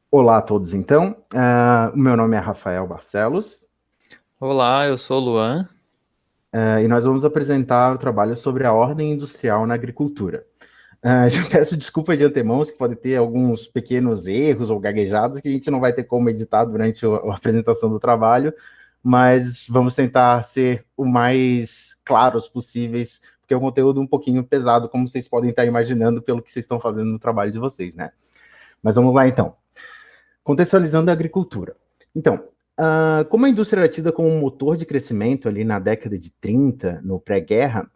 Olá a todos, então. O meu nome é Rafael Barcelos, Olá, eu sou o Luan. e nós vamos apresentar o trabalho sobre a ordem industrial na agricultura. Já peço desculpa de antemão, se pode ter alguns pequenos erros ou gaguejados que a gente não vai ter como editar durante a apresentação do trabalho, mas vamos tentar ser o mais claros possíveis, porque é um conteúdo um pouquinho pesado, como vocês podem estar imaginando pelo que vocês estão fazendo no trabalho de vocês, né? Mas vamos lá, então. Contextualizando a agricultura. Então, como a indústria era tida como um motor de crescimento ali na década de 30, no pré-guerra,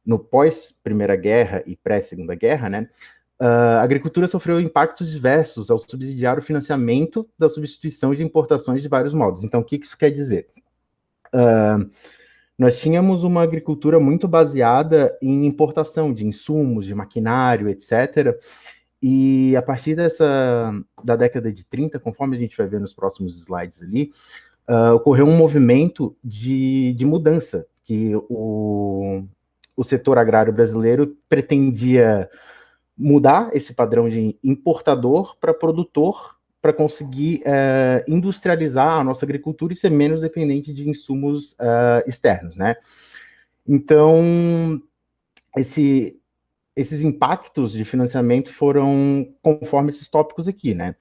no pós-Primeira Guerra e pré-Segunda Guerra, né, a agricultura sofreu impactos diversos ao subsidiar o financiamento da substituição de importações de vários modos. Então, o que isso quer dizer? Nós tínhamos uma agricultura muito baseada em importação de insumos, de maquinário, etc., e a partir da década de 30, conforme a gente vai ver nos próximos slides ali, ocorreu um movimento de mudança, que o setor agrário brasileiro pretendia mudar esse padrão de importador para produtor, para conseguir industrializar a nossa agricultura e ser menos dependente de insumos externos, né? Então, esse, esses impactos de financiamento foram conforme esses tópicos aqui, né?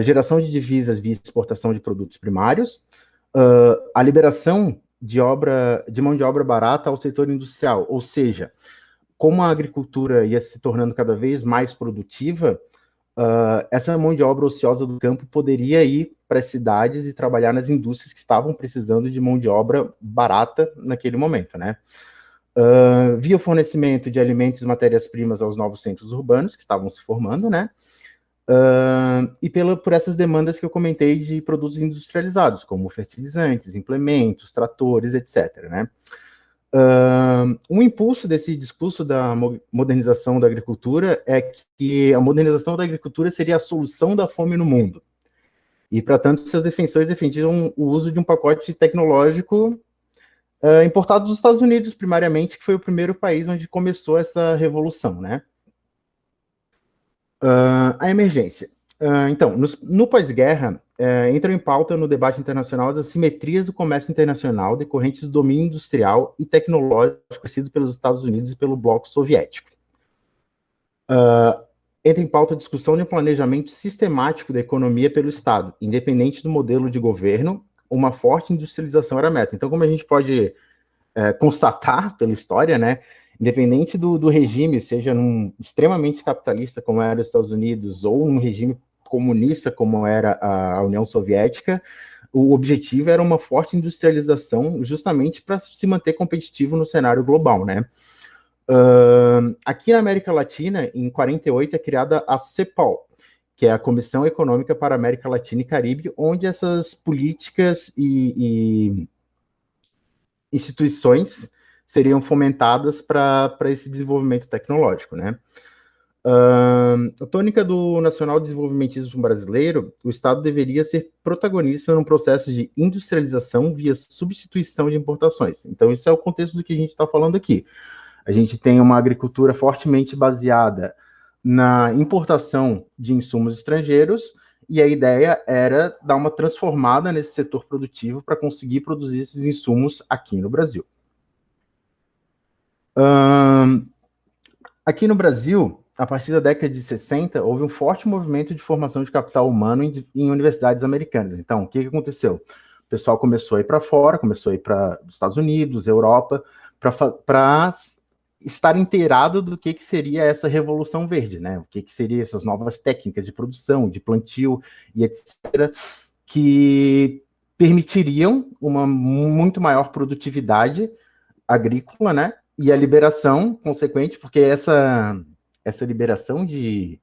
Geração de divisas via exportação de produtos primários, a liberação de mão de obra barata ao setor industrial, ou seja, como a agricultura ia se tornando cada vez mais produtiva, essa mão de obra ociosa do campo poderia ir para as cidades e trabalhar nas indústrias que estavam precisando de mão de obra barata naquele momento, né? Via o fornecimento de alimentos e matérias-primas aos novos centros urbanos que estavam se formando, né? E por essas demandas que eu comentei de produtos industrializados, como fertilizantes, implementos, tratores, etc. Né? Um impulso desse discurso da modernização da agricultura é que a modernização da agricultura seria a solução da fome no mundo. E, para tanto, seus defensores defendiam o uso de um pacote tecnológico importado dos Estados Unidos, primariamente, que foi o primeiro país onde começou essa revolução, né? A emergência. Então, no pós-guerra, entram em pauta no debate internacional as assimetrias do comércio internacional decorrentes do domínio industrial e tecnológico exercido pelos Estados Unidos e pelo bloco soviético. Entra em pauta a discussão de um planejamento sistemático da economia pelo Estado, independente do modelo de governo, uma forte industrialização era a meta. Então, como a gente pode constatar pela história, né, independente do regime, seja num extremamente capitalista como era os Estados Unidos ou um regime comunista como era a União Soviética, o objetivo era uma forte industrialização justamente para se manter competitivo no cenário global, né? Aqui na América Latina, em 48, é criada a CEPAL, que é a Comissão Econômica para a América Latina e Caribe, onde essas políticas e instituições seriam fomentadas para esse desenvolvimento tecnológico, né? A tônica do nacional desenvolvimentismo brasileiro, o Estado deveria ser protagonista num processo de industrialização via substituição de importações. Então, isso é o contexto do que a gente está falando aqui. A gente tem uma agricultura fortemente baseada na importação de insumos estrangeiros, e a ideia era dar uma transformada nesse setor produtivo para conseguir produzir esses insumos aqui no Brasil. Aqui no Brasil, a partir da década de 60, houve um forte movimento de formação de capital humano em universidades americanas. Então, o que aconteceu? O pessoal começou a ir para fora, começou a ir para os Estados Unidos, Europa, para estar inteirado do que seria essa revolução verde, né? O que seria essas novas técnicas de produção, de plantio e etc., que permitiriam uma muito maior produtividade agrícola, né? E a liberação consequente, porque essa liberação de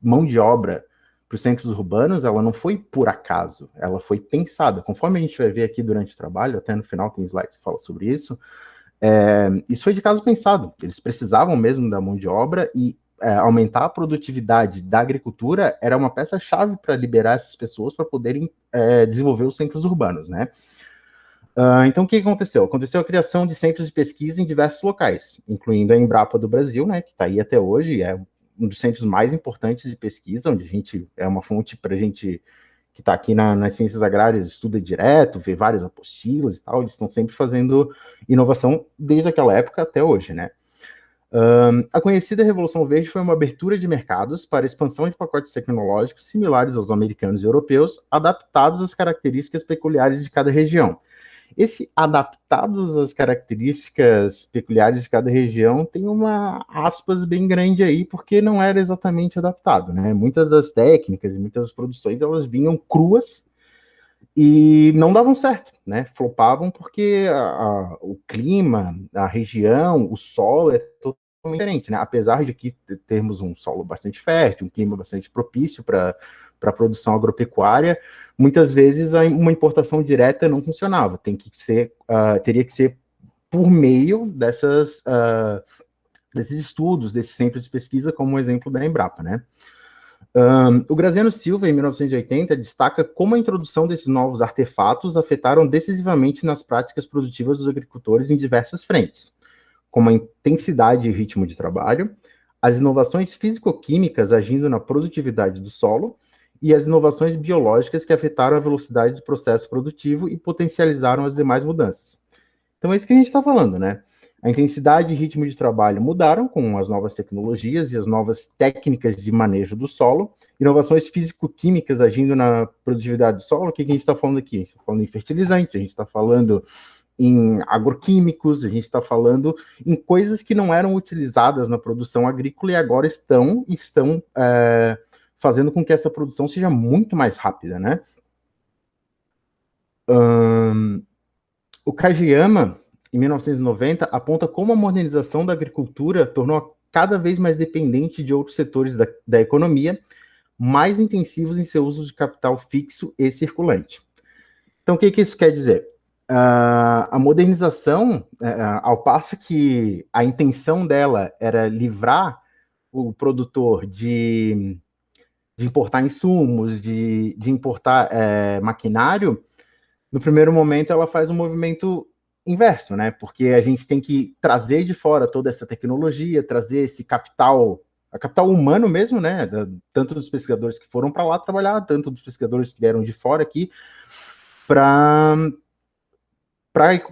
mão de obra para os centros urbanos, ela não foi por acaso, ela foi pensada. Conforme a gente vai ver aqui durante o trabalho, até no final tem slide que fala sobre isso, isso foi de caso pensado. Eles precisavam mesmo da mão de obra e aumentar a produtividade da agricultura era uma peça-chave para liberar essas pessoas para poderem desenvolver os centros urbanos, né? Então, o que aconteceu? Aconteceu a criação de centros de pesquisa em diversos locais, incluindo a Embrapa do Brasil, né, que está aí até hoje, é um dos centros mais importantes de pesquisa, onde a gente é uma fonte para a gente que está aqui nas ciências agrárias, estuda direto, vê várias apostilas e tal, eles estão sempre fazendo inovação desde aquela época até hoje, né? A conhecida Revolução Verde foi uma abertura de mercados para expansão de pacotes tecnológicos similares aos americanos e europeus, adaptados às características peculiares de cada região. Esse adaptados às características peculiares de cada região tem uma aspas bem grande aí, porque não era exatamente adaptado, né? Muitas das técnicas e muitas das produções, elas vinham cruas e não davam certo, né? Flopavam porque o clima, a região, o solo é totalmente diferente, né? Apesar de aqui termos um solo bastante fértil, um clima bastante propício para a produção agropecuária, muitas vezes uma importação direta não funcionava. Teria que ser por meio desses estudos, desses centros de pesquisa, como o exemplo da Embrapa, né? O Graziano Silva, em 1980, destaca como a introdução desses novos artefatos afetaram decisivamente nas práticas produtivas dos agricultores em diversas frentes, como a intensidade e ritmo de trabalho, as inovações físico-químicas agindo na produtividade do solo e as inovações biológicas que afetaram a velocidade do processo produtivo e potencializaram as demais mudanças. Então é isso que a gente está falando, né? A intensidade e ritmo de trabalho mudaram com as novas tecnologias e as novas técnicas de manejo do solo, inovações físico-químicas agindo na produtividade do solo. O que a gente está falando aqui? A gente está falando em fertilizante, a gente está falando em agroquímicos, a gente está falando em coisas que não eram utilizadas na produção agrícola e agora estão fazendo com que essa produção seja muito mais rápida, né? O Kageyama, em 1990, aponta como a modernização da agricultura tornou cada vez mais dependente de outros setores da economia, mais intensivos em seu uso de capital fixo e circulante. Então, o que isso quer dizer? A modernização, ao passo que a intenção dela era livrar o produtor de importar insumos, de importar maquinário, no primeiro momento ela faz um movimento inverso, né? Porque a gente tem que trazer de fora toda essa tecnologia, trazer esse capital, a capital humano mesmo, né? Tanto dos pesquisadores que foram para lá trabalhar, tanto dos pesquisadores que vieram de fora aqui, para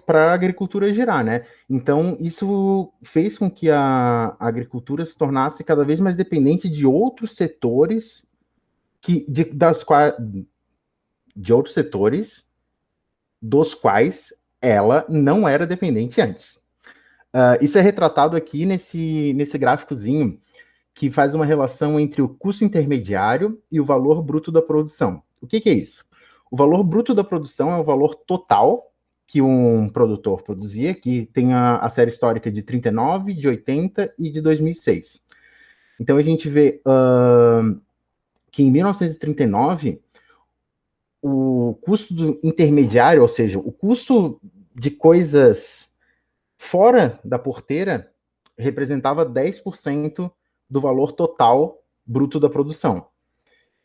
a agricultura girar, né? Então, isso fez com que a agricultura se tornasse cada vez mais dependente de outros setores dos quais ela não era dependente antes. Isso é retratado aqui nesse gráficozinho, que faz uma relação entre o custo intermediário e o valor bruto da produção. O que é isso? O valor bruto da produção é o valor total que um produtor produzia, que tem a série histórica de 39, de 80 e de 2006. Então, a gente vê que em 1939, o custo do intermediário, ou seja, o custo de coisas fora da porteira, representava 10% do valor total bruto da produção.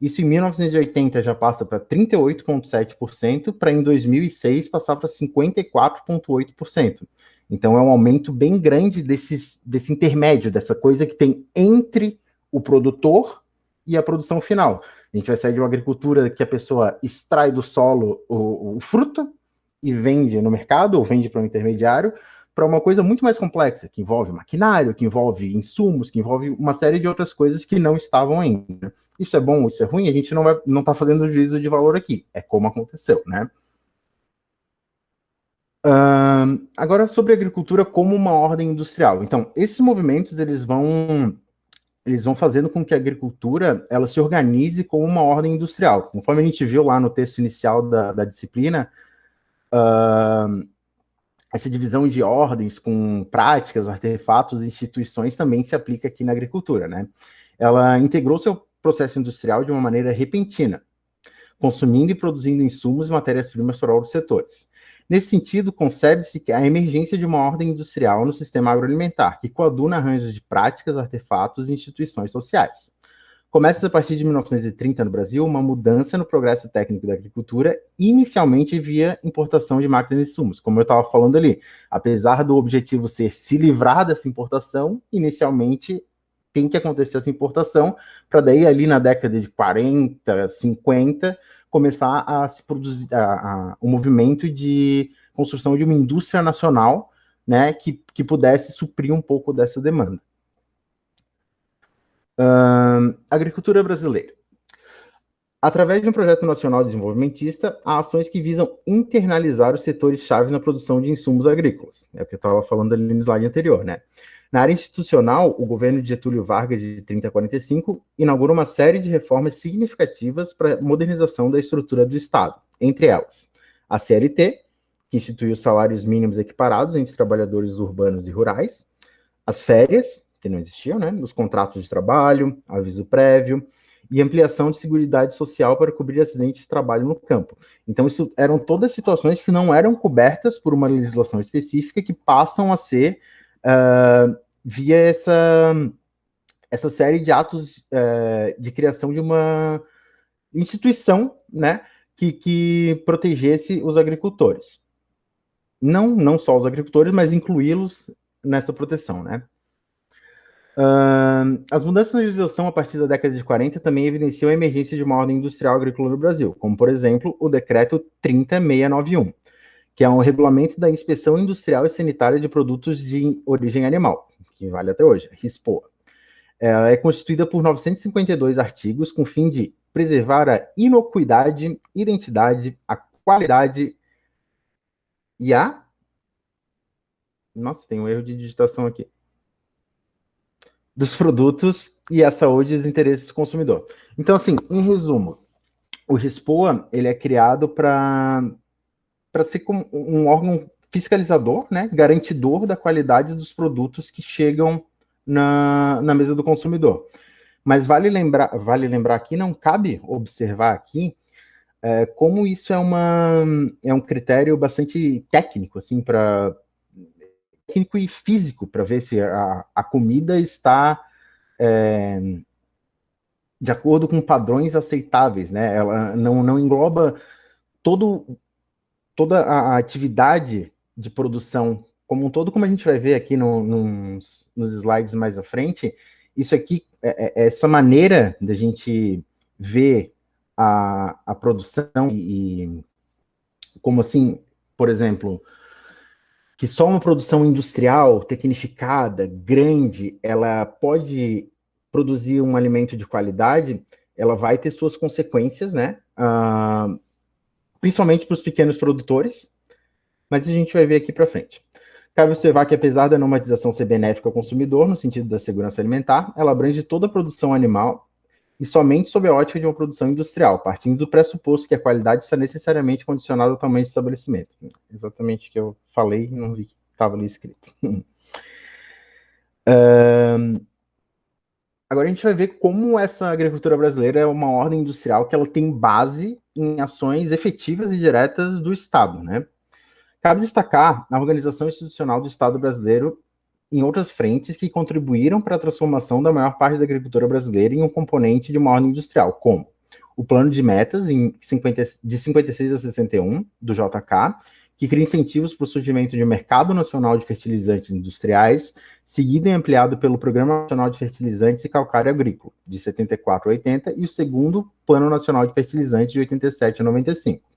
Isso em 1980 já passa para 38,7%, para em 2006 passar para 54,8%. Então é um aumento bem grande desse intermédio, dessa coisa que tem entre o produtor e a produção final. A gente vai sair de uma agricultura que a pessoa extrai do solo o fruto e vende no mercado, ou vende para um intermediário, para uma coisa muito mais complexa, que envolve maquinário, que envolve insumos, que envolve uma série de outras coisas que não estavam ainda. Isso é bom, isso é ruim, a gente não está fazendo juízo de valor aqui, é como aconteceu, né? Agora, sobre a agricultura como uma ordem industrial. Então, esses movimentos, eles vão fazendo com que a agricultura ela se organize como uma ordem industrial. Conforme a gente viu lá no texto inicial da disciplina, essa divisão de ordens com práticas, artefatos e instituições também se aplica aqui na agricultura, né? Ela integrou seu processo industrial de uma maneira repentina, consumindo e produzindo insumos e matérias-primas para outros setores. Nesse sentido, concebe-se a emergência de uma ordem industrial no sistema agroalimentar, que coaduna arranjos de práticas, artefatos e instituições sociais. Começa a partir de 1930 no Brasil uma mudança no progresso técnico da agricultura, inicialmente via importação de máquinas e insumos, como eu estava falando ali. Apesar do objetivo ser se livrar dessa importação, inicialmente tem que acontecer essa importação para daí ali na década de 40, 50 começar a se produzir o movimento de construção de uma indústria nacional, né, que pudesse suprir um pouco dessa demanda. Agricultura brasileira. Através de um projeto nacional desenvolvimentista, há ações que visam internalizar os setores-chave na produção de insumos agrícolas. É o que eu estava falando ali no slide anterior, né? Na área institucional, o governo de Getúlio Vargas, de 30 a 45, inaugurou uma série de reformas significativas para a modernização da estrutura do Estado, entre elas a CLT, que instituiu salários mínimos equiparados entre trabalhadores urbanos e rurais, as férias, que não existiam, né? Os contratos de trabalho, aviso prévio, e ampliação de seguridade social para cobrir acidentes de trabalho no campo. Então, isso eram todas situações que não eram cobertas por uma legislação específica, que passam a ser via essa série de atos de criação de uma instituição, né, que protegesse os agricultores. Não só os agricultores, mas incluí-los nessa proteção, né? As mudanças na legislação a partir da década de 40 também evidenciam a emergência de uma ordem industrial agrícola no Brasil, como, por exemplo, o Decreto 30691, que é um regulamento da inspeção industrial e sanitária de produtos de origem animal, que vale até hoje, RISPOA. Ela é constituída por 952 artigos com o fim de preservar a inocuidade, identidade, a qualidade e a... Nossa, tem um erro de digitação aqui. Dos produtos e a saúde e os interesses do consumidor. Então, assim, em resumo, o RISPOA, ele é criado para ser como um órgão fiscalizador, né, garantidor da qualidade dos produtos que chegam na mesa do consumidor. Mas vale lembrar que não cabe observar aqui como isso é um critério bastante técnico, assim, técnico e físico, para ver se a comida está de acordo com padrões aceitáveis, né? Ela não engloba toda a atividade de produção como um todo, como a gente vai ver aqui nos slides mais à frente. Isso aqui, essa maneira da gente ver a produção e como assim, por exemplo, que só uma produção industrial, tecnificada, grande, ela pode produzir um alimento de qualidade, ela vai ter suas consequências, né? Principalmente para os pequenos produtores, mas a gente vai ver aqui para frente. Cabe observar que, apesar da normatização ser benéfica ao consumidor, no sentido da segurança alimentar, ela abrange toda a produção animal e somente sob a ótica de uma produção industrial, partindo do pressuposto que a qualidade está necessariamente condicionada ao tamanho do estabelecimento. Exatamente o que eu falei, não vi que estava ali escrito. Agora a gente vai ver como essa agricultura brasileira é uma ordem industrial que ela tem base em ações efetivas e diretas do Estado, né? Cabe destacar a organização institucional do Estado brasileiro em outras frentes que contribuíram para a transformação da maior parte da agricultura brasileira em um componente de uma ordem industrial, como o Plano de Metas de 56 a 61, do JK, que cria incentivos para o surgimento de um mercado nacional de fertilizantes industriais, seguido e ampliado pelo Programa Nacional de Fertilizantes e Calcário Agrícola, de 74 a 80, e o segundo Plano Nacional de Fertilizantes, de 87 a 95.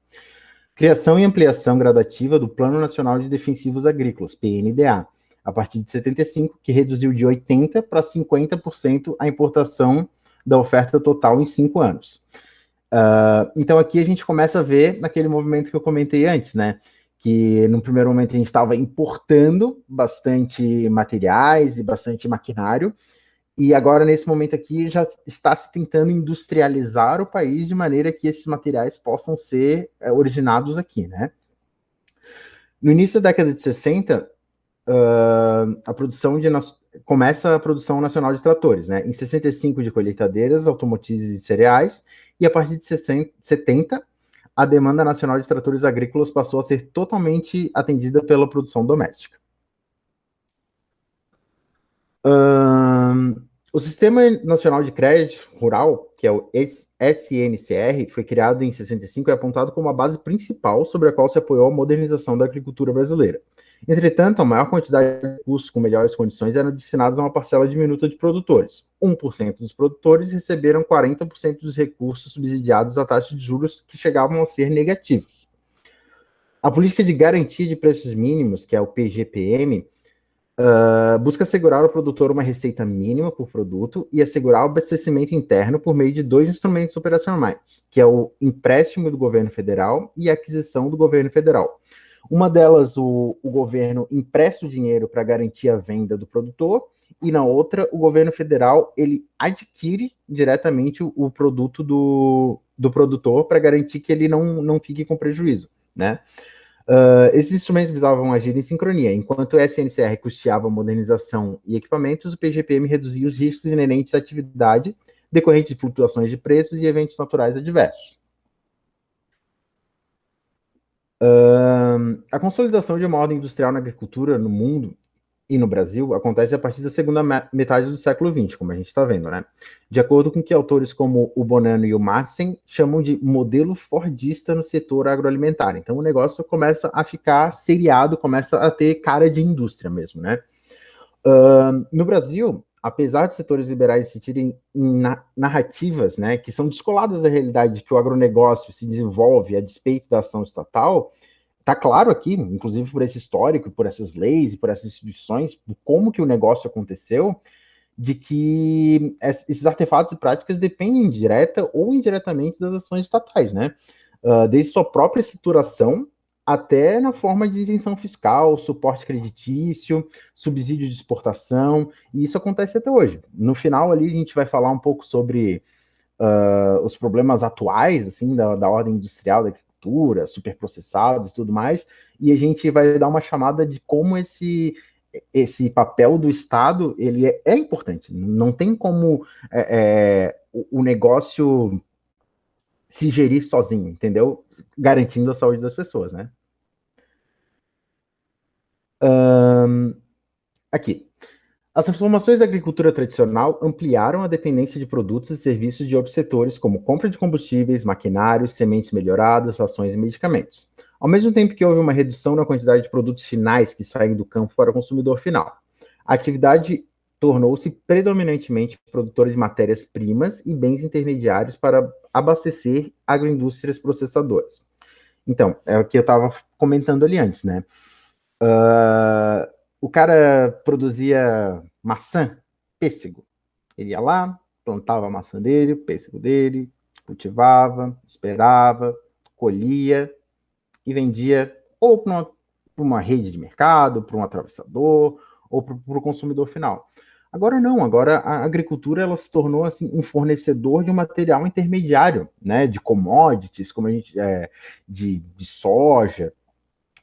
Criação e ampliação gradativa do Plano Nacional de Defensivos Agrícolas, PNDA, a partir de 75, que reduziu de 80% para 50% a importação da oferta total em 5 anos. Então aqui a gente começa a ver naquele movimento que eu comentei antes, né? Que no primeiro momento a gente estava importando bastante materiais e bastante maquinário, e agora, nesse momento aqui, já está se tentando industrializar o país de maneira que esses materiais possam ser originados aqui, né? No início da década de 60, começa a produção nacional de tratores, né? Em 65, de colheitadeiras, automotizes e cereais, e a partir de 70, a demanda nacional de tratores agrícolas passou a ser totalmente atendida pela produção doméstica. O Sistema Nacional de Crédito Rural, que é o SNCR, foi criado em 65 e é apontado como a base principal sobre a qual se apoiou a modernização da agricultura brasileira. Entretanto, a maior quantidade de recursos com melhores condições eram destinados a uma parcela diminuta de produtores. 1% dos produtores receberam 40% dos recursos subsidiados à taxa de juros que chegavam a ser negativos. A política de garantia de preços mínimos, que é o PGPM, busca assegurar ao produtor uma receita mínima por produto e assegurar o abastecimento interno por meio de dois instrumentos operacionais, que é o empréstimo do governo federal e a aquisição do governo federal. Uma delas, o governo empresta o dinheiro para garantir a venda do produtor, e na outra, o governo federal ele adquire diretamente o produto do produtor para garantir que ele não fique com prejuízo, né? Esses instrumentos visavam agir em sincronia. Enquanto o SNCR custeava modernização e equipamentos, o PGPM reduzia os riscos inerentes à atividade decorrentes de flutuações de preços e eventos naturais adversos. A consolidação de uma ordem industrial na agricultura no mundo e no Brasil acontece a partir da segunda metade do século XX, como a gente está vendo, né? De acordo com o que autores como o Bonanno e o Madsen chamam de modelo fordista no setor agroalimentar. Então o negócio começa a ficar seriado, começa a ter cara de indústria mesmo, né? No Brasil, apesar de setores liberais existirem narrativas, né, que são descoladas da realidade de que o agronegócio se desenvolve a despeito da ação estatal, está claro aqui, inclusive por esse histórico, por essas leis e por essas instituições, como que o negócio aconteceu, de que esses artefatos e práticas dependem direta ou indiretamente das ações estatais, né? Desde sua própria estruturação até na forma de isenção fiscal, suporte creditício, subsídio de exportação, e isso acontece até hoje. No final ali a gente vai falar um pouco sobre os problemas atuais, assim, da ordem industrial da agricultura, superprocessados e tudo mais, e a gente vai dar uma chamada de como esse papel do Estado ele é importante. Não tem como o negócio se gerir sozinho, entendeu? Garantindo a saúde das pessoas, né? Aqui. As transformações da agricultura tradicional ampliaram a dependência de produtos e serviços de outros setores, como compra de combustíveis, maquinários, sementes melhoradas, rações e medicamentos. Ao mesmo tempo que houve uma redução na quantidade de produtos finais que saem do campo para o consumidor final. A atividade tornou-se predominantemente produtora de matérias-primas e bens intermediários para abastecer agroindústrias processadoras. Então, é o que eu estava comentando ali antes, né? O cara produzia maçã, pêssego. Ele ia lá, plantava a maçã dele, o pêssego dele, cultivava, esperava, colhia e vendia ou para uma rede de mercado, para um atravessador ou para o consumidor final. Agora não, agora a agricultura ela se tornou assim um fornecedor de um material intermediário, né, de commodities, como a gente de soja.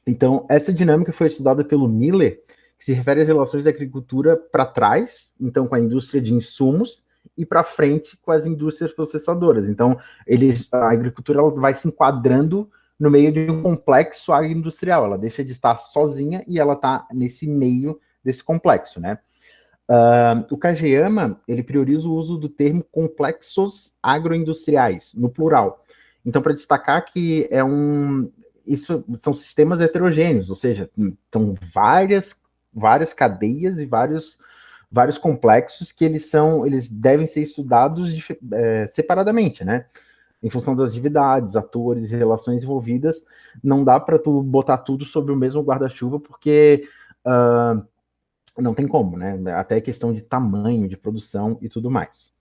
Então essa dinâmica foi estudada pelo Miller, que se refere às relações da agricultura para trás, então com a indústria de insumos, e para frente com as indústrias processadoras. Então a agricultura ela vai se enquadrando no meio de um complexo agroindustrial. Ela deixa de estar sozinha e ela está nesse meio desse complexo, né? O Kageyama, ele prioriza o uso do termo complexos agroindustriais, no plural. Então, para destacar que isso são sistemas heterogêneos, ou seja, são várias cadeias e vários complexos que eles devem ser estudados separadamente, né? Em função das atividades, atores e relações envolvidas, não dá para tu botar tudo sobre o mesmo guarda-chuva, porque não tem como, né? Até questão de tamanho, de produção e tudo mais.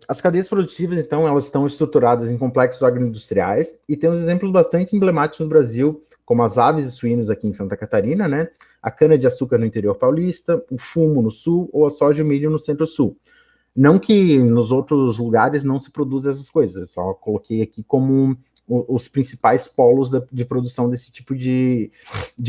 As cadeias produtivas, então, elas estão estruturadas em complexos agroindustriais e temos exemplos bastante emblemáticos no Brasil, como as aves e suínos aqui em Santa Catarina, né? A cana-de-açúcar no interior paulista, o fumo no sul ou a soja e o milho no centro-sul. Não que nos outros lugares não se produzam essas coisas, só coloquei aqui como os principais polos de produção desse tipo de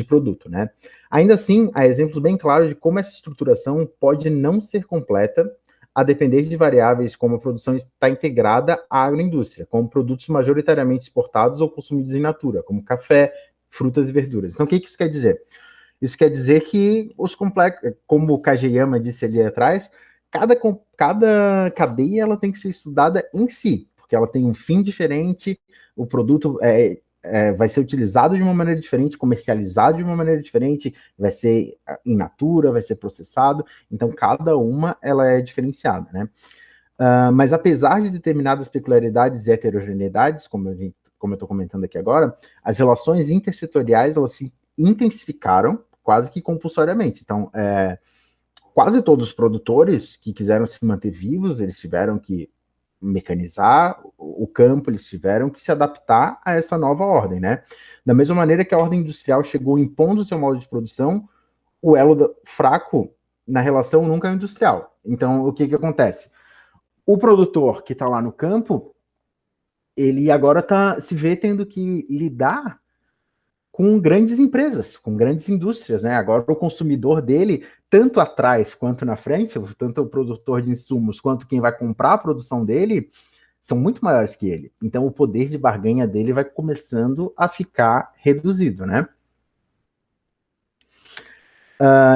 produto, né? Ainda assim, há exemplos bem claros de como essa estruturação pode não ser completa, a depender de variáveis como a produção está integrada à agroindústria, como produtos majoritariamente exportados ou consumidos em natura, como café, frutas e verduras. Então, o que isso quer dizer? Isso quer dizer que os complexos, como o Kageyama disse ali atrás, cada cadeia ela tem que ser estudada em si, porque ela tem um fim diferente, o produto vai ser utilizado de uma maneira diferente, comercializado de uma maneira diferente, vai ser in natura, vai ser processado, então cada uma ela é diferenciada, né? Mas apesar de determinadas peculiaridades e heterogeneidades, como eu estou comentando aqui agora, as relações intersetoriais elas se intensificaram quase que compulsoriamente. Então, quase todos os produtores que quiseram se manter vivos, eles tiveram que mecanizar o campo, eles tiveram que se adaptar a essa nova ordem, né? Da mesma maneira que a ordem industrial chegou impondo seu modo de produção, o elo fraco na relação nunca é o industrial. Então, o que acontece? O produtor que está lá no campo, ele agora se vê tendo que lidar com grandes empresas, com grandes indústrias, né? Agora o consumidor dele, tanto atrás quanto na frente, tanto o produtor de insumos quanto quem vai comprar a produção dele, são muito maiores que ele. Então o poder de barganha dele vai começando a ficar reduzido, né?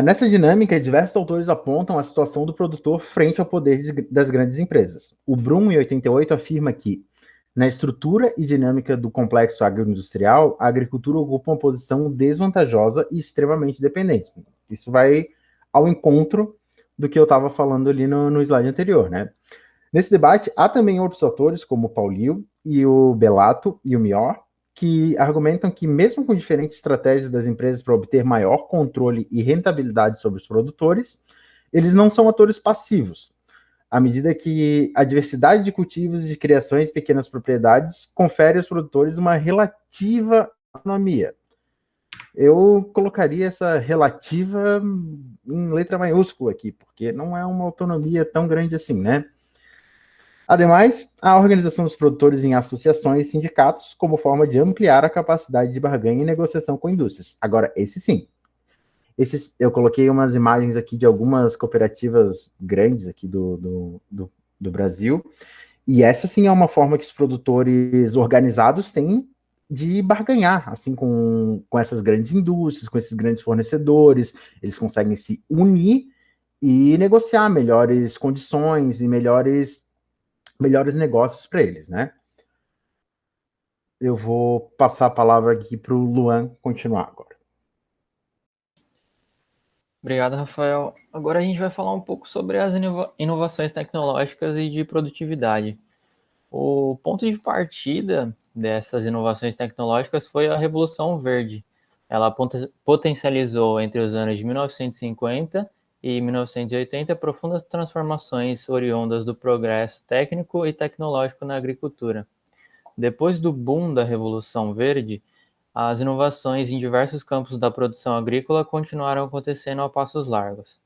Nessa dinâmica, diversos autores apontam a situação do produtor frente ao poder das grandes empresas. O Brum, em 88, afirma que, na estrutura e dinâmica do complexo agroindustrial, a agricultura ocupa uma posição desvantajosa e extremamente dependente. Isso vai ao encontro do que eu estava falando ali no slide anterior, né? Nesse debate, há também outros autores, como o Paulil e o Bellato e o Mior, que argumentam que, mesmo com diferentes estratégias das empresas para obter maior controle e rentabilidade sobre os produtores, eles não são atores passivos, à medida que a diversidade de cultivos e de criações em pequenas propriedades confere aos produtores uma relativa autonomia. Eu colocaria essa relativa em letra maiúscula aqui, porque não é uma autonomia tão grande assim, né? Ademais, a organização dos produtores em associações e sindicatos como forma de ampliar a capacidade de barganha e negociação com indústrias. Agora, esse sim. Eu coloquei umas imagens aqui de algumas cooperativas grandes aqui do Brasil, e essa sim é uma forma que os produtores organizados têm de barganhar, assim, com essas grandes indústrias, com esses grandes fornecedores, eles conseguem se unir e negociar melhores condições e melhores negócios para eles, né? Eu vou passar a palavra aqui para o Luan continuar agora. Obrigado, Rafael. Agora a gente vai falar um pouco sobre as inovações tecnológicas e de produtividade. O ponto de partida dessas inovações tecnológicas foi a Revolução Verde. Ela potencializou entre os anos de 1950 e 1980 profundas transformações oriundas do progresso técnico e tecnológico na agricultura. Depois do boom da Revolução Verde, as inovações em diversos campos da produção agrícola continuaram acontecendo a passos largos.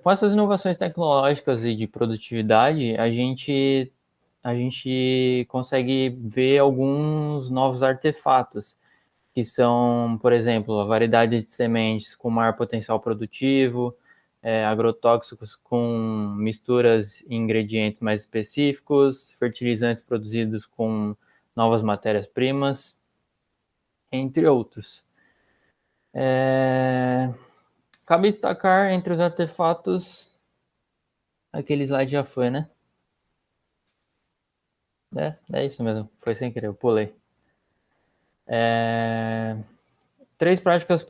Com essas inovações tecnológicas e de produtividade, a gente consegue ver alguns novos artefatos, que são, por exemplo, a variedade de sementes com maior potencial produtivo, agrotóxicos com misturas em ingredientes mais específicos, fertilizantes produzidos com novas matérias-primas, entre outros. Cabe destacar entre os artefatos, aquele slide já foi, né? É isso mesmo, foi sem querer, eu pulei. Três práticas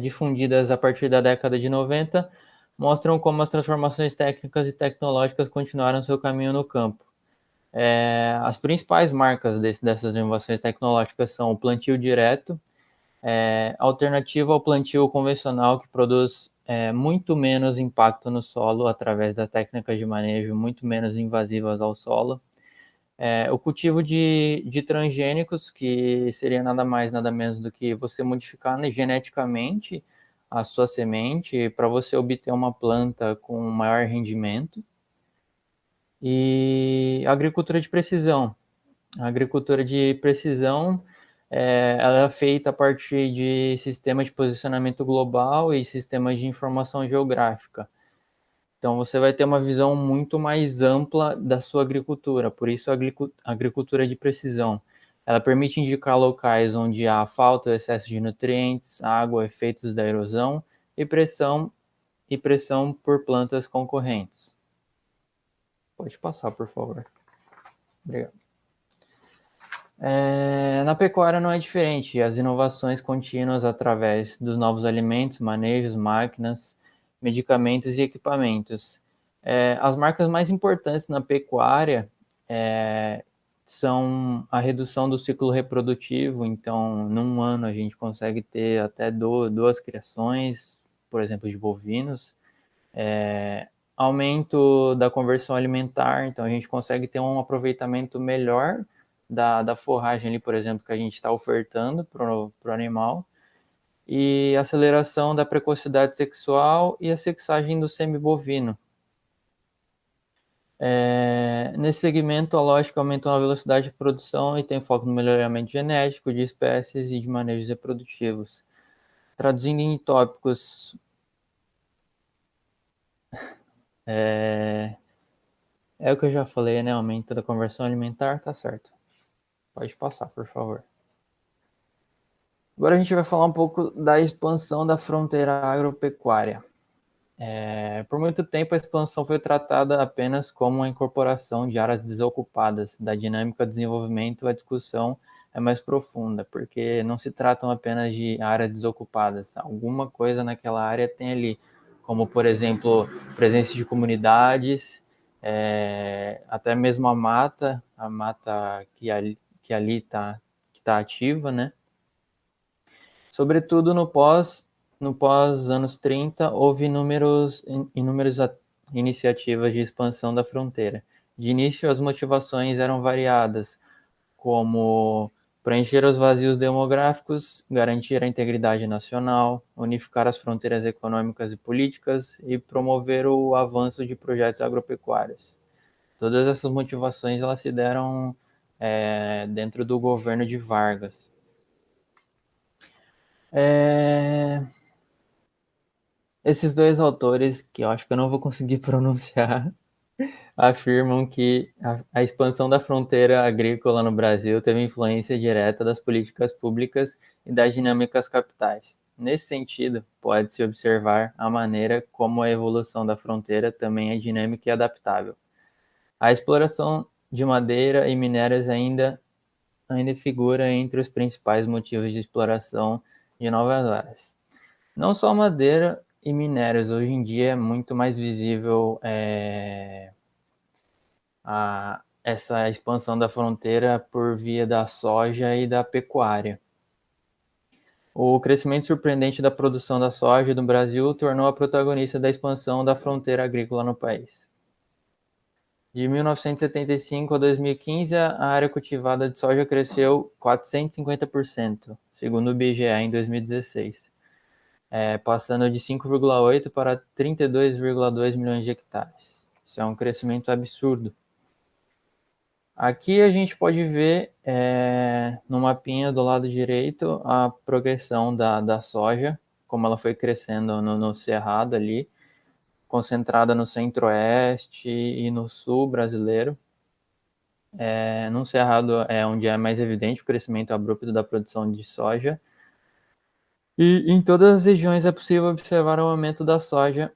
difundidas a partir da década de 90 mostram como as transformações técnicas e tecnológicas continuaram seu caminho no campo. As principais marcas dessas inovações tecnológicas são o plantio direto, alternativa ao plantio convencional, que produz muito menos impacto no solo através das técnicas de manejo muito menos invasivas ao solo. O cultivo de transgênicos, que seria nada mais, nada menos do que você modificar geneticamente a sua semente para você obter uma planta com maior rendimento. E a agricultura de precisão. A agricultura de precisão ela é feita a partir de sistemas de posicionamento global e sistemas de informação geográfica. Então, você vai ter uma visão muito mais ampla da sua agricultura, por isso a agricultura de precisão. Ela permite indicar locais onde há falta ou excesso de nutrientes, água, efeitos da erosão e pressão por plantas concorrentes. Pode passar, por favor. Obrigado. Na pecuária não é diferente. As inovações contínuas através dos novos alimentos, manejos, máquinas, medicamentos e equipamentos. As marcas mais importantes na pecuária são a redução do ciclo reprodutivo. Então, num ano a gente consegue ter até duas criações, por exemplo, de bovinos. Aumento da conversão alimentar, então a gente consegue ter um aproveitamento melhor da forragem ali, por exemplo, que a gente está ofertando para o animal, e aceleração da precocidade sexual e a sexagem do semi-bovino. Nesse segmento, a lógica aumentou a velocidade de produção e tem foco no melhoramento genético de espécies e de manejos reprodutivos. Traduzindo em tópicos, é o que eu já falei, né? Aumento da conversão alimentar, tá certo. Pode passar, por favor. Agora a gente vai falar um pouco da expansão da fronteira agropecuária. Por muito tempo, a expansão foi tratada apenas como a incorporação de áreas desocupadas. Da dinâmica de desenvolvimento, a discussão é mais profunda, porque não se tratam apenas de áreas desocupadas. Alguma coisa naquela área tem ali, como, por exemplo, presença de comunidades, até mesmo a mata que ali está ativa, né? Sobretudo no pós anos 30, houve inúmeras iniciativas de expansão da fronteira. De início, as motivações eram variadas, como preencher os vazios demográficos, garantir a integridade nacional, unificar as fronteiras econômicas e políticas e promover o avanço de projetos agropecuários. Todas essas motivações elas se deram dentro do governo de Vargas. Esses dois autores, que eu acho que eu não vou conseguir pronunciar, afirmam que a expansão da fronteira agrícola no Brasil teve influência direta das políticas públicas e das dinâmicas capitais. Nesse sentido, pode-se observar a maneira como a evolução da fronteira também é dinâmica e adaptável. A exploração de madeira e minérios ainda figura entre os principais motivos de exploração de novas áreas. Não só madeira e minérios, hoje em dia é muito mais visível essa expansão da fronteira por via da soja e da pecuária. O crescimento surpreendente da produção da soja no Brasil tornou a protagonista da expansão da fronteira agrícola no país. De 1975 a 2015, a área cultivada de soja cresceu 450%, segundo o IBGE em 2016, passando de 5,8 para 32,2 milhões de hectares. Isso é um crescimento absurdo. Aqui a gente pode ver no mapinha do lado direito a progressão da soja, como ela foi crescendo no cerrado ali, concentrada no centro-oeste e no sul brasileiro. No cerrado é onde é mais evidente o crescimento abrupto da produção de soja. E em todas as regiões é possível observar o aumento da soja,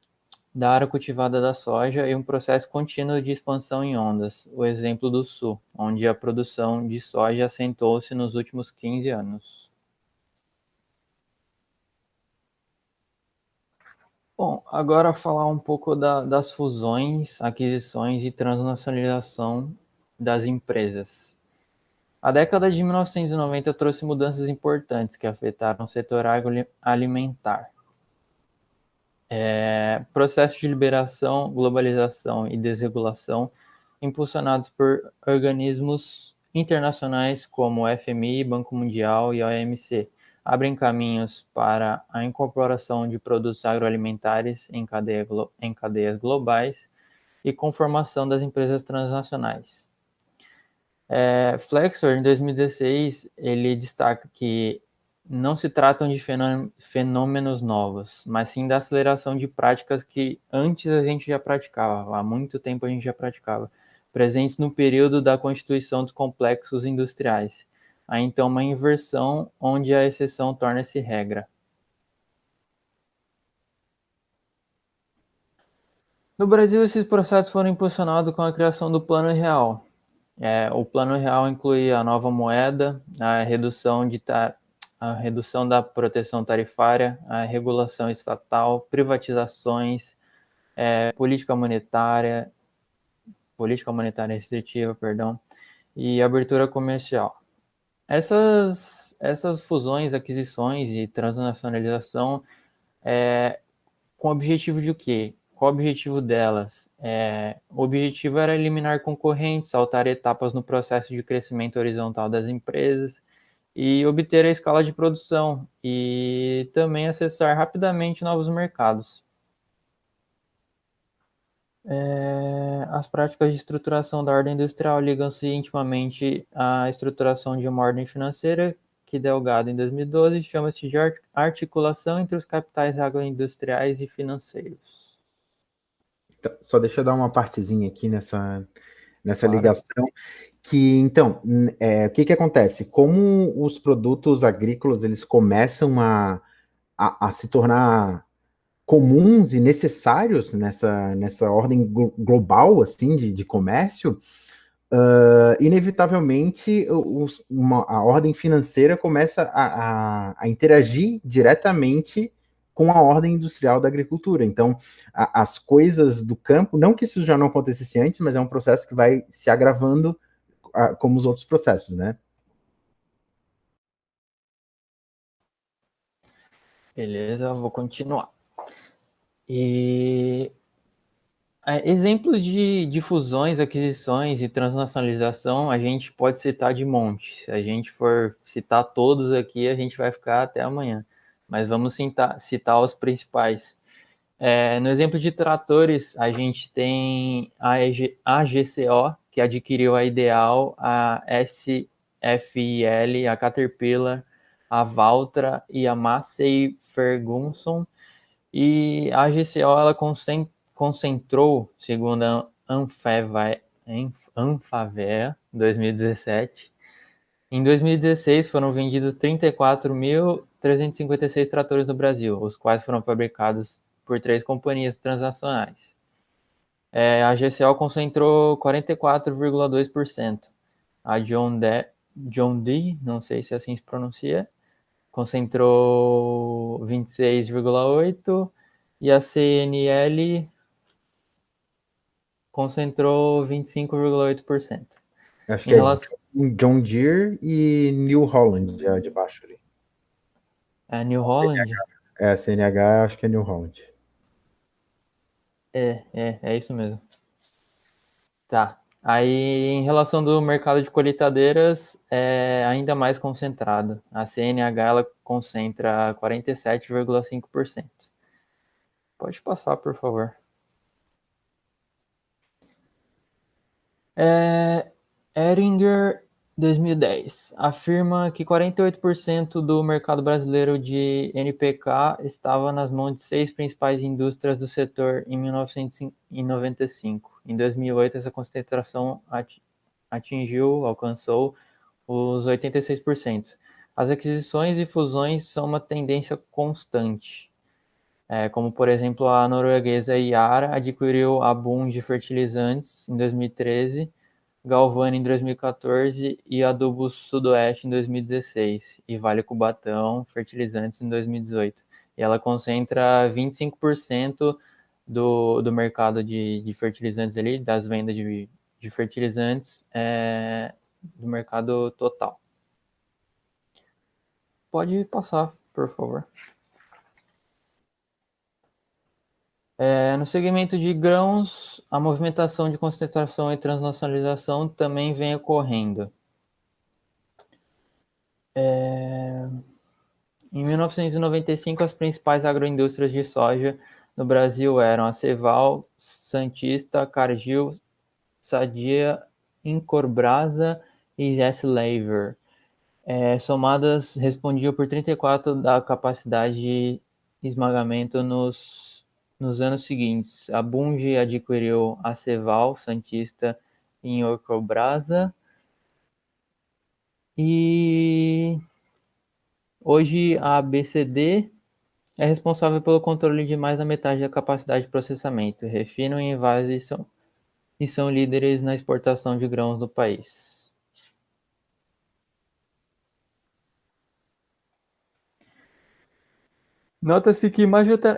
da área cultivada da soja e um processo contínuo de expansão em ondas. O exemplo do sul, onde a produção de soja assentou-se nos últimos 15 anos. Bom, agora falar um pouco das fusões, aquisições e transnacionalização das empresas. A década de 1990 trouxe mudanças importantes que afetaram o setor agroalimentar. Processos de liberação, globalização e desregulação impulsionados por organismos internacionais como o FMI, Banco Mundial e a OMC abrem caminhos para a incorporação de produtos agroalimentares em cadeias globais e conformação das empresas transnacionais. Flexor, em 2016, ele destaca que não se tratam de fenômenos novos, mas sim da aceleração de práticas que antes a gente já praticava, há muito tempo a gente já praticava, presentes no período da constituição dos complexos industriais. Há então uma inversão onde a exceção torna-se regra. No Brasil, esses processos foram impulsionados com a criação do Plano Real. O Plano Real inclui a nova moeda, a redução da proteção tarifária, a regulação estatal, privatizações, política monetária restritiva, perdão, e abertura comercial. Essas fusões, aquisições e transnacionalização com o objetivo de o quê? Qual o objetivo delas? O objetivo era eliminar concorrentes, saltar etapas no processo de crescimento horizontal das empresas e obter a escala de produção e também acessar rapidamente novos mercados. As práticas de estruturação da ordem industrial ligam-se intimamente à estruturação de uma ordem financeira que Delgado, em 2012, chama-se de articulação entre os capitais agroindustriais e financeiros. Só deixa eu dar uma partezinha aqui nessa Claro. ligação, que, então, o que acontece? Como os produtos agrícolas, eles começam a se tornar comuns e necessários nessa ordem global, assim, de comércio, inevitavelmente a ordem financeira começa a interagir diretamente com a ordem industrial da agricultura. Então, as coisas do campo, não que isso já não acontecesse antes, mas é um processo que vai se agravando como os outros processos, né? Beleza, vou continuar. Exemplos de fusões, aquisições e transnacionalização, a gente pode citar de monte. Se a gente for citar todos aqui, a gente vai ficar até amanhã. Mas vamos citar os principais. No exemplo de tratores, a gente tem a AGCO, que adquiriu a Ideal, a SFIL, a Caterpillar, a Valtra e a Massey Ferguson. E a AGCO ela concentrou, segundo a Anfavea, 2017. Em 2016, foram vendidos 34.356 tratores no Brasil, os quais foram fabricados por 3 companhias transnacionais. A GCO concentrou 44,2%. A John Deere, não sei se assim se pronuncia, concentrou 26,8%. E a CNL concentrou 25,8%. Acho que John Deere e New Holland, de baixo ali. New Holland? CNH, acho que é New Holland. É isso mesmo. Tá. Aí, em relação do mercado de colheitadeiras, é ainda mais concentrado. A CNH, ela concentra 47,5%. Pode passar, por favor. Ehringer, 2010, afirma que 48% do mercado brasileiro de NPK estava nas mãos de 6 principais indústrias do setor em 1995. Em 2008, essa concentração alcançou os 86%. As aquisições e fusões são uma tendência constante. Como, por exemplo, a norueguesa Yara adquiriu a Boom de fertilizantes em 2013, Galvani em 2014 e Adubo Sudoeste em 2016, e Vale Cubatão Fertilizantes em 2018. E ela concentra 25% do mercado de fertilizantes ali, das vendas de fertilizantes, do mercado total. Pode passar, por favor. No segmento de grãos, a movimentação de concentração e transnacionalização também vem ocorrendo. Em 1995, as principais agroindústrias de soja no Brasil eram a Ceval, Santista, Cargill, Sadia, Incorbrasa e Gesslaver. Somadas, respondiam por 34% da capacidade de esmagamento nos anos seguintes. A Bunge adquiriu a Ceval, Santista e Incorbrasa. E Hoje, a ABCD é responsável pelo controle de mais da metade da capacidade de processamento, refinam e envasam e são líderes na exportação de grãos do país. Nota-se que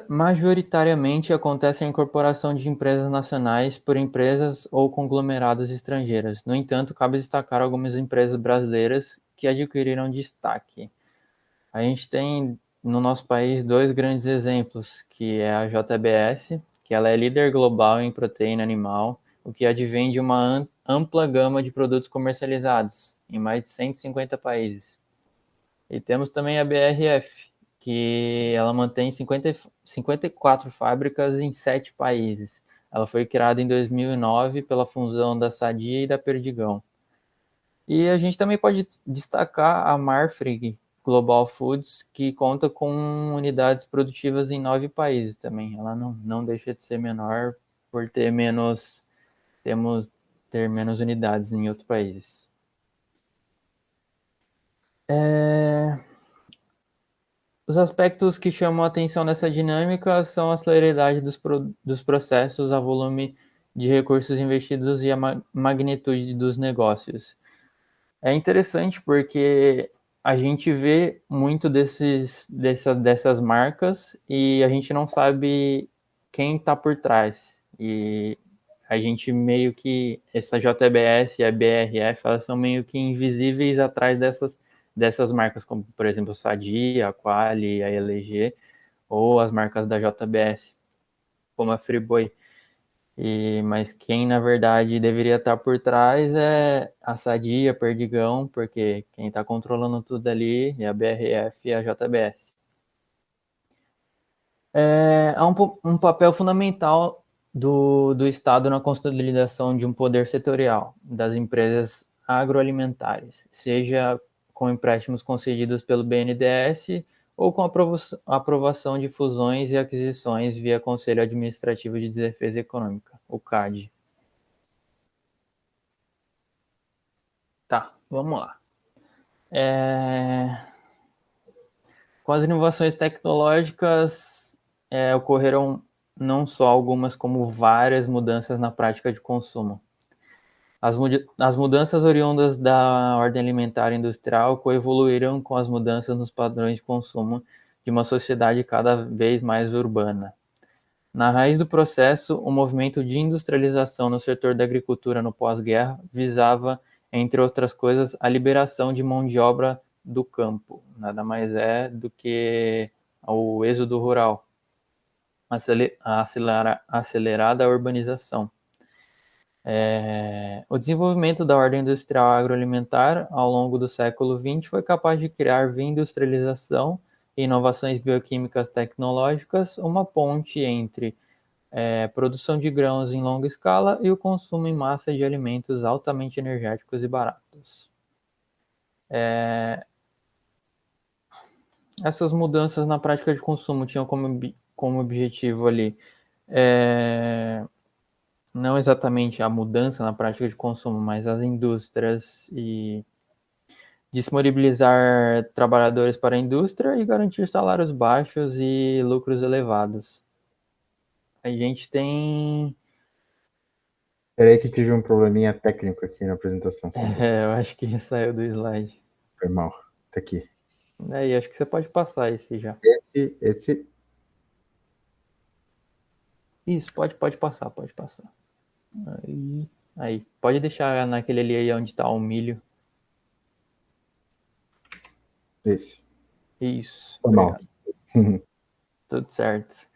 majoritariamente acontece a incorporação de empresas nacionais por empresas ou conglomerados estrangeiros. No entanto, cabe destacar algumas empresas brasileiras que adquiriram destaque. A gente tem no nosso país dois grandes exemplos, que é a JBS, que ela é líder global em proteína animal, o que advém de uma ampla gama de produtos comercializados em mais de 150 países. E temos também a BRF, que ela mantém 54 fábricas em 7 países. Ela foi criada em 2009 pela fusão da Sadia e da Perdigão. E a gente também pode destacar a Marfrig Global Foods, que conta com unidades produtivas em 9 países também. Ela não deixa de ser menor por ter menos unidades em outros países. Os aspectos que chamam a atenção nessa dinâmica são a celeridade dos processos, a volume de recursos investidos e a magnitude dos negócios. É interessante porque a gente vê muito dessas marcas e a gente não sabe quem está por trás. E a gente meio que, essa JBS e a BRF, elas são meio que invisíveis atrás dessas marcas, como, por exemplo, a Sadia, a Qualy, a LG, ou as marcas da JBS, como a Friboi. Mas quem, na verdade, deveria estar por trás é a Sadia, Perdigão, porque quem está controlando tudo ali é a BRF e a JBS. Há um papel fundamental do Estado na consolidação de um poder setorial das empresas agroalimentares, seja com empréstimos concedidos pelo BNDES ou com a aprovação de fusões e aquisições via Conselho Administrativo de Defesa Econômica, o CAD. Tá, vamos lá. Com as inovações tecnológicas, ocorreram não só algumas, como várias mudanças na prática de consumo. As mudanças oriundas da ordem alimentar industrial coevoluíram com as mudanças nos padrões de consumo de uma sociedade cada vez mais urbana. Na raiz do processo, o movimento de industrialização no setor da agricultura no pós-guerra visava, entre outras coisas, a liberação de mão de obra do campo. Nada mais é do que o êxodo rural, a acelerada urbanização. O desenvolvimento da ordem industrial agroalimentar ao longo do século XX foi capaz de criar via industrialização e inovações bioquímicas tecnológicas uma ponte entre produção de grãos em longa escala e o consumo em massa de alimentos altamente energéticos e baratos. Essas mudanças na prática de consumo tinham como objetivo ali não exatamente a mudança na prática de consumo, mas as indústrias e disponibilizar trabalhadores para a indústria e garantir salários baixos e lucros elevados. A gente tem... Peraí que tive um probleminha técnico aqui na apresentação. eu acho que saiu do slide. Foi mal. Tá aqui. E acho que você pode passar esse já. Esse... Isso, pode passar. Aí. Pode deixar naquele ali onde está o milho. Esse. Isso, Foi mal. Tudo certo.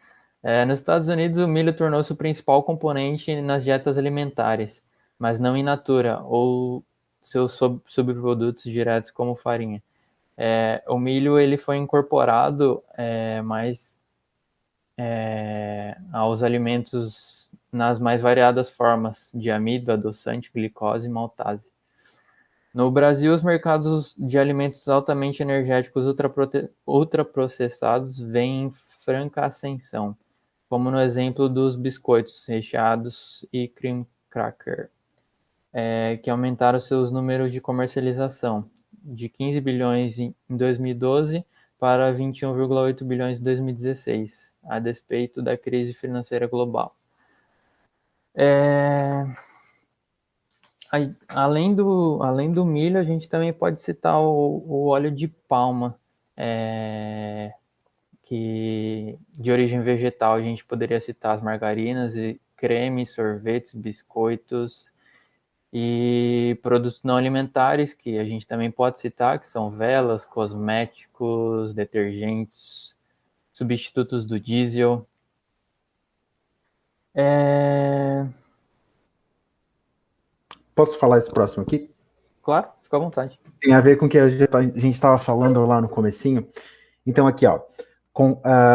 Nos Estados Unidos, o milho tornou-se o principal componente nas dietas alimentares, mas não in natura, ou seus subprodutos diretos como farinha. O milho ele foi incorporado mais aos alimentos nas mais variadas formas de amido, adoçante, glicose e maltase. No Brasil, os mercados de alimentos altamente energéticos ultraprocessados vêm em franca ascensão, como no exemplo dos biscoitos recheados e cream cracker, que aumentaram seus números de comercialização de 15 bilhões em 2012 para 21,8 bilhões em 2016, a despeito da crise financeira global. Além do milho, a gente também pode citar o óleo de palma, que de origem vegetal. A gente poderia citar as margarinas e cremes, sorvetes, biscoitos e produtos não alimentares, que a gente também pode citar, que são velas, cosméticos, detergentes, substitutos do diesel. Posso falar esse próximo aqui? Claro, fica à vontade. Tem a ver com o que a gente estava falando lá no comecinho. Então, aqui, ó,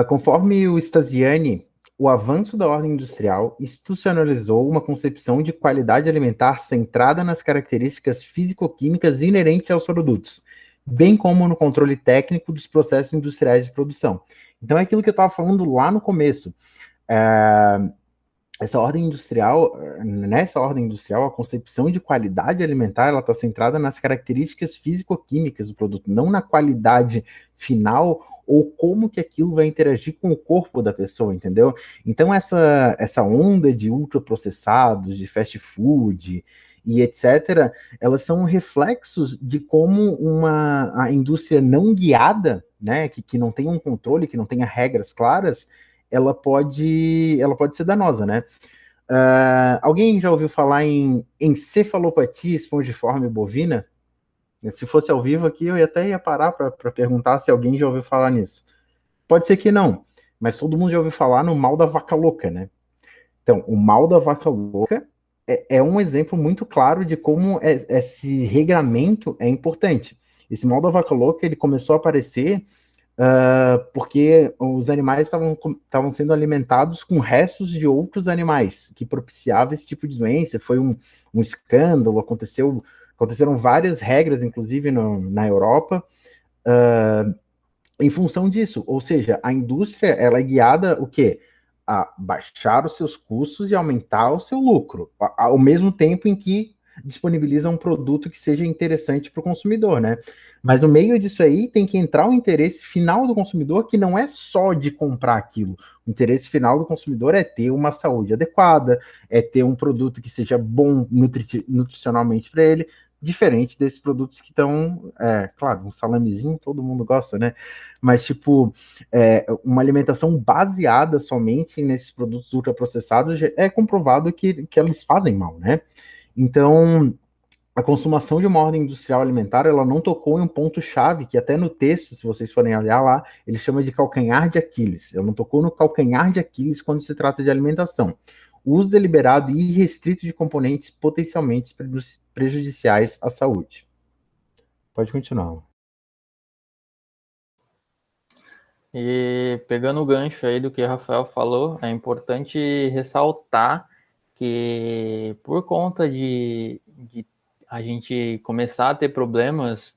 conforme o Stasiani, o avanço da ordem industrial institucionalizou uma concepção de qualidade alimentar centrada nas características físico-químicas inerentes aos produtos, bem como no controle técnico dos processos industriais de produção. Então, é aquilo que eu estava falando lá no começo. Nessa ordem industrial, a concepção de qualidade alimentar ela está centrada nas características físico-químicas do produto, não na qualidade final ou como que aquilo vai interagir com o corpo da pessoa, entendeu? Então essa onda de ultraprocessados, de fast food e etc., elas são reflexos de como a indústria não guiada, né, que não tem um controle, que não tenha regras claras, ela pode ser danosa, né? Alguém já ouviu falar em encefalopatia espongiforme bovina? Se fosse ao vivo aqui, eu até ia parar para perguntar se alguém já ouviu falar nisso. Pode ser que não, mas todo mundo já ouviu falar no mal da vaca louca, né? Então, o mal da vaca louca é um exemplo muito claro de como esse regramento é importante. Esse mal da vaca louca ele começou a aparecer porque os animais estavam sendo alimentados com restos de outros animais, que propiciava esse tipo de doença. Foi um escândalo, aconteceram várias regras, inclusive na Europa, em função disso. Ou seja, a indústria ela é guiada o quê? A baixar os seus custos e aumentar o seu lucro, ao mesmo tempo em que disponibiliza um produto que seja interessante para o consumidor, né? Mas no meio disso aí tem que entrar o interesse final do consumidor, que não é só de comprar aquilo. O interesse final do consumidor é ter uma saúde adequada, é ter um produto que seja bom nutricionalmente para ele, diferente desses produtos que estão, claro, um salamezinho todo mundo gosta, né? Mas, tipo, uma alimentação baseada somente nesses produtos ultraprocessados é comprovado que eles fazem mal, né? Então, a consumação de uma ordem industrial alimentar, ela não tocou em um ponto-chave, que até no texto, se vocês forem olhar lá, ele chama de calcanhar de Aquiles. Ela não tocou no calcanhar de Aquiles quando se trata de alimentação. O uso deliberado e irrestrito de componentes potencialmente prejudiciais à saúde. Pode continuar. E pegando o gancho aí do que o Rafael falou, é importante ressaltar que por conta de a gente começar a ter problemas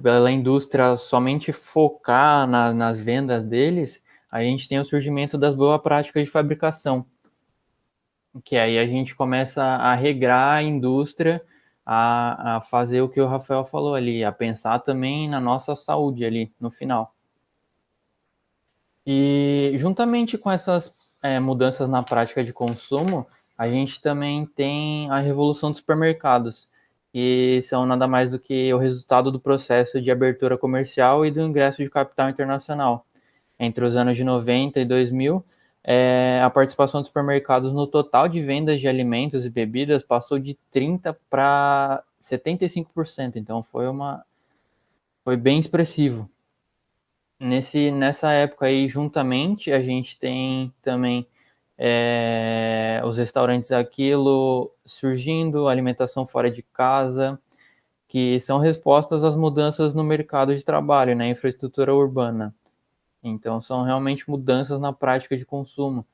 pela indústria somente focar nas vendas deles, a gente tem o surgimento das boas práticas de fabricação, que aí a gente começa a regrar a indústria a fazer o que o Rafael falou ali, a pensar também na nossa saúde ali no final. E juntamente com essas mudanças na prática de consumo, a gente também tem a revolução dos supermercados, que são nada mais do que o resultado do processo de abertura comercial e do ingresso de capital internacional. Entre os anos de 90 e 2000, a participação dos supermercados no total de vendas de alimentos e bebidas passou de 30% para 75%, então foi bem expressivo. Nessa época aí, juntamente, a gente tem também os restaurantes Aquilo surgindo, alimentação fora de casa, que são respostas às mudanças no mercado de trabalho, na infraestrutura urbana. Então, são realmente mudanças na prática de consumo.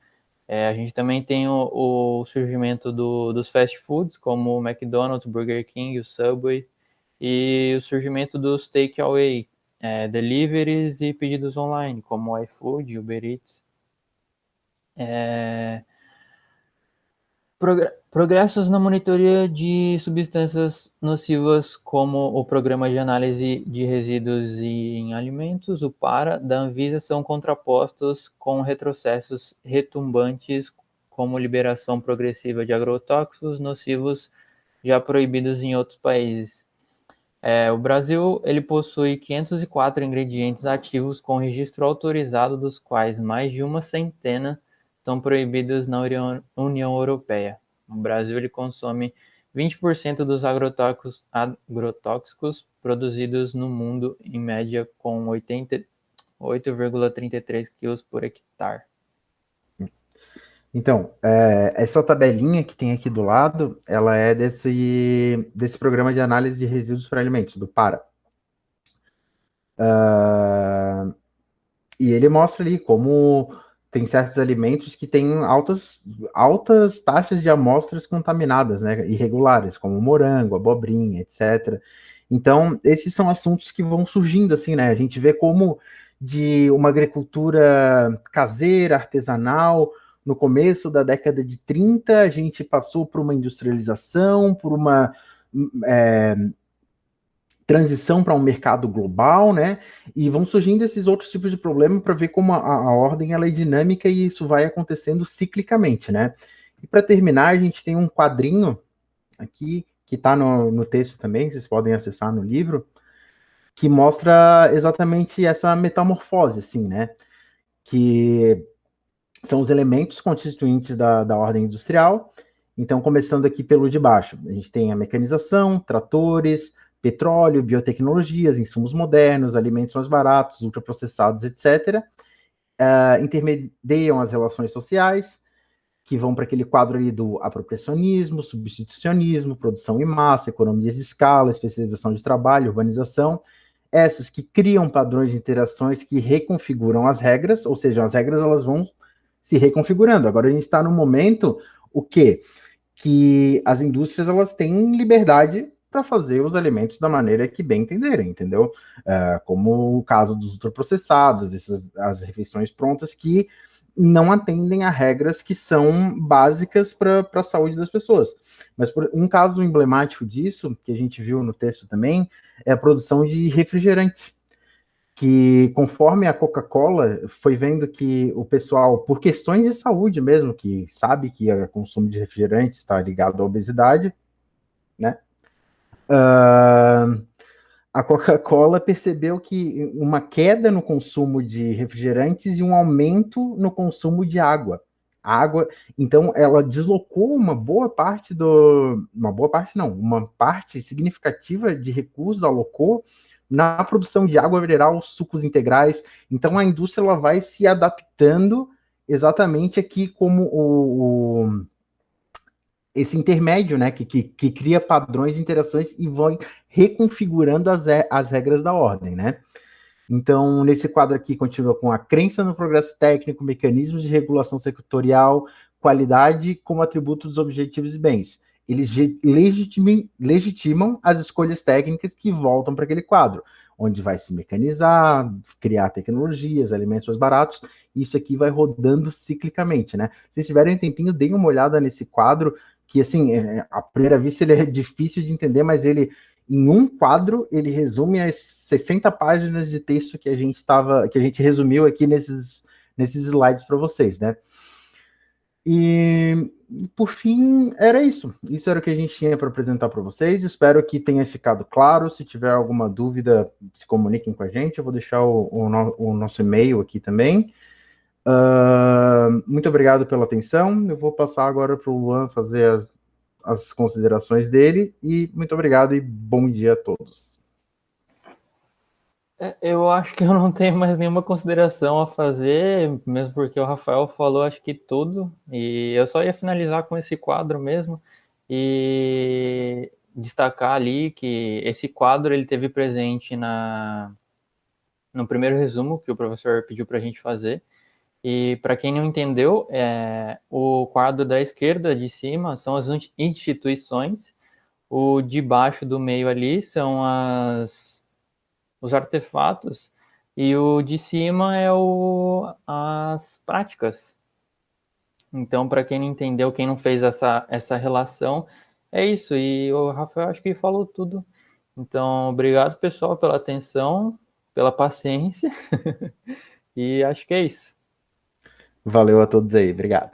A gente também tem o surgimento dos fast foods, como o McDonald's, Burger King, o Subway, e o surgimento dos takeaway, deliveries e pedidos online, como o iFood e Uber Eats. Progressos na monitoria de substâncias nocivas, como o Programa de Análise de Resíduos em Alimentos, o PARA, da Anvisa, são contrapostos com retrocessos retumbantes, como liberação progressiva de agrotóxicos nocivos já proibidos em outros países. O Brasil ele possui 504 ingredientes ativos com registro autorizado, dos quais mais de uma centena estão proibidos na União Europeia. O Brasil ele consome 20% dos agrotóxicos produzidos no mundo, em média com 88,33 quilos por hectare. Então, essa tabelinha que tem aqui do lado, ela é desse programa de análise de resíduos para alimentos, do PARA. E ele mostra ali como tem certos alimentos que têm altas taxas de amostras contaminadas, né, irregulares, como morango, abobrinha, etc. Então, esses são assuntos que vão surgindo, assim, né? A gente vê como de uma agricultura caseira, artesanal, no começo da década de 30, a gente passou por uma industrialização, por uma transição para um mercado global, né? E vão surgindo esses outros tipos de problemas para ver como a ordem ela é dinâmica e isso vai acontecendo ciclicamente, né? E para terminar, a gente tem um quadrinho aqui que está no texto também, vocês podem acessar no livro, que mostra exatamente essa metamorfose, assim, né? Que são os elementos constituintes da ordem industrial. Então, começando aqui pelo de baixo, a gente tem a mecanização, tratores, petróleo, biotecnologias, insumos modernos, alimentos mais baratos, ultraprocessados, etc. Intermediam as relações sociais, que vão para aquele quadro ali do apropriacionismo, substitucionismo, produção em massa, economias de escala, especialização de trabalho, urbanização, essas que criam padrões de interações que reconfiguram as regras, ou seja, as regras elas vão se reconfigurando. Agora a gente está no momento, o quê? Que as indústrias elas têm liberdade para fazer os alimentos da maneira que bem entenderem, entendeu? Como o caso dos ultraprocessados, as refeições prontas que não atendem a regras que são básicas para a saúde das pessoas. Mas um caso emblemático disso, que a gente viu no texto também, é a produção de refrigerante, que conforme a Coca-Cola foi vendo que o pessoal, por questões de saúde mesmo, que sabe que o consumo de refrigerante está ligado à obesidade, né? A Coca-Cola percebeu que uma queda no consumo de refrigerantes e um aumento no consumo de água. A água, então, ela deslocou uma parte não, uma parte significativa de recursos alocou na produção de água mineral, sucos integrais. Então, a indústria ela vai se adaptando exatamente aqui como esse intermédio, né, que cria padrões de interações e vai reconfigurando as regras da ordem, né? Então, nesse quadro aqui, continua com a crença no progresso técnico, mecanismos de regulação setorial, qualidade como atributos dos objetivos e bens. Eles legitimam as escolhas técnicas que voltam para aquele quadro, onde vai se mecanizar, criar tecnologias, alimentos mais baratos. Isso aqui vai rodando ciclicamente, né? Se vocês tiverem um tempinho, deem uma olhada nesse quadro, que, assim, à primeira vista ele é difícil de entender, mas ele em um quadro, ele resume as 60 páginas de texto que a gente resumiu aqui nesses slides para vocês, né? E, por fim, era isso. Isso era o que a gente tinha para apresentar para vocês. Espero que tenha ficado claro. Se tiver alguma dúvida, se comuniquem com a gente. Eu vou deixar o nosso e-mail aqui também. Muito obrigado pela atenção. Eu vou passar agora para o Luan fazer as considerações dele, e muito obrigado e bom dia a todos. Eu acho que eu não tenho mais nenhuma consideração a fazer, mesmo porque o Rafael falou acho que tudo, e eu só ia finalizar com esse quadro mesmo, e destacar ali que esse quadro ele teve presente no primeiro resumo que o professor pediu para a gente fazer. E para quem não entendeu, o quadro da esquerda de cima são as instituições, o de baixo do meio ali são os artefatos, e o de cima é as práticas. Então, para quem não entendeu, quem não fez essa relação, é isso. E o Rafael acho que falou tudo. Então, obrigado, pessoal, pela atenção, pela paciência. E acho que é isso. Valeu a todos aí, obrigado.